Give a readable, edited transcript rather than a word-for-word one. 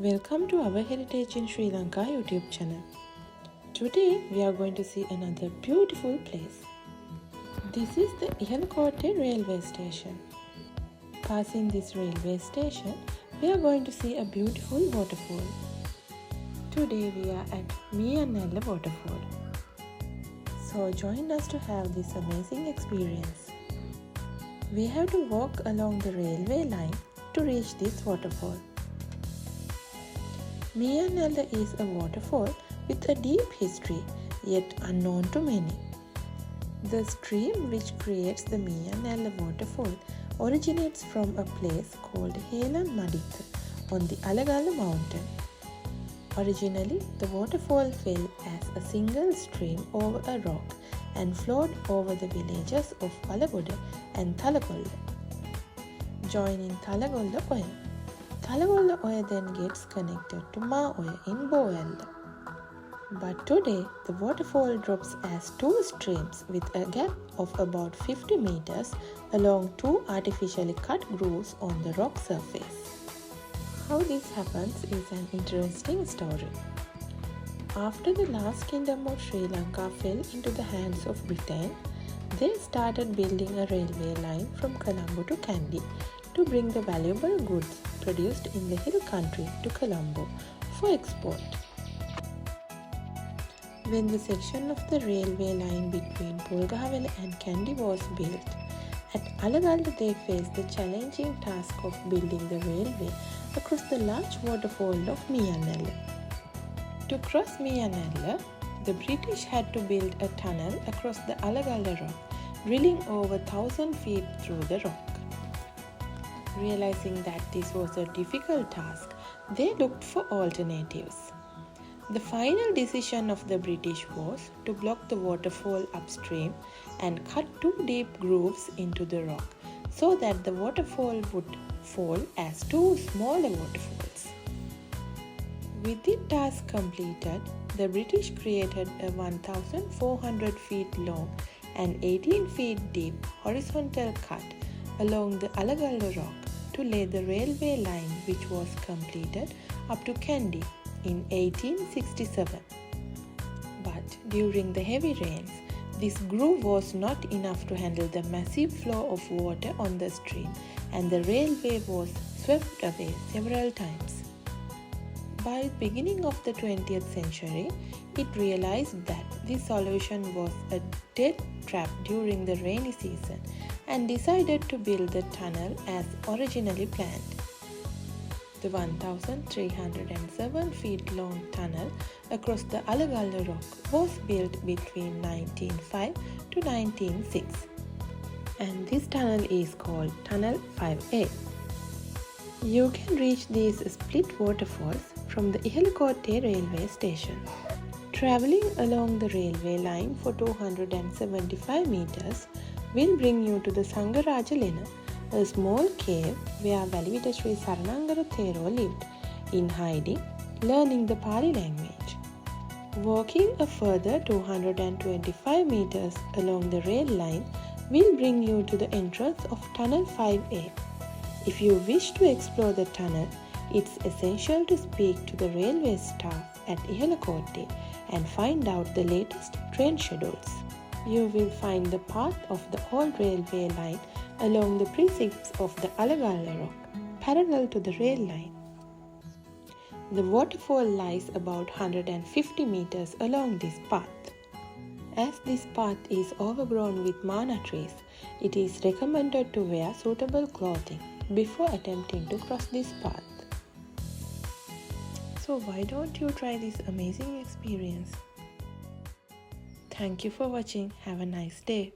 Welcome to our Heritage in Sri Lanka YouTube channel. Today we are going to see another beautiful place. This is the Ihalakotte railway station. Passing this railway station, we are going to see a beautiful waterfall. Today we are at Meeyan Ella waterfall. So join us to have this amazing experience. We have to walk along the railway line to reach this waterfall. Meeyan Ella is a waterfall with a deep history, yet unknown to many. The stream which creates the Meeyan Ella waterfall originates from a place called Helan-Madiththa on the Alagalla mountain. Originally, the waterfall fell as a single stream over a rock and flowed over the villages of Walagoda and Thalagolla, joining Thalagolla Oya. Thalagolla Oya then gets connected to Ma Oya in Boella. But today, the waterfall drops as two streams with a gap of about 50 meters along two artificially cut grooves on the rock surface. How this happens is an interesting story. After the last kingdom of Sri Lanka fell into the hands of Britain, they started building a railway line from Colombo to Kandy to bring the valuable goods produced in the hill country to Colombo for export. When the section of the railway line between Polgahawela and Kandy was built, at Alagalla they faced the challenging task of building the railway across the large waterfall of Meeyan Ella. To cross Meeyan Ella, the British had to build a tunnel across the Alagalla rock, drilling over 1,000 feet through the rock. Realizing that this was a difficult task, they looked for alternatives. The final decision of the British was to block the waterfall upstream and cut two deep grooves into the rock so that the waterfall would fall as two smaller waterfalls. With the task completed, the British created a 1,400 feet long and 18 feet deep horizontal cut along the Alagalla rock to lay the railway line, which was completed up to Kandy in 1867. But during the heavy rains, this groove was not enough to handle the massive flow of water on the stream, and the railway was swept away several times. By the beginning of the 20th century, it realized that this solution was a death trap during the rainy season and decided to build the tunnel as originally planned. The 1,307 feet long tunnel across the Alagalla rock was built between 1905 to 1906, and this tunnel is called Tunnel 5A. You can reach these split waterfalls from the Ihalakotte railway station. Traveling along the railway line for 275 meters will bring you to the Sangaraja, a small cave where Valivita Sri Saranangara Thero lived, in hiding, learning the Pali language. Walking a further 225 meters along the rail line will bring you to the entrance of Tunnel 5A. If you wish to explore the tunnel, it's essential to speak to the railway staff at Ihalakotte and find out the latest train schedules. You will find the path of the old railway line along the precincts of the Alagalla rock, parallel to the rail line. The waterfall lies about 150 meters along this path. As this path is overgrown with manna trees, it is recommended to wear suitable clothing before attempting to cross this path. So why don't you try this amazing experience? Thank you for watching. Have a nice day.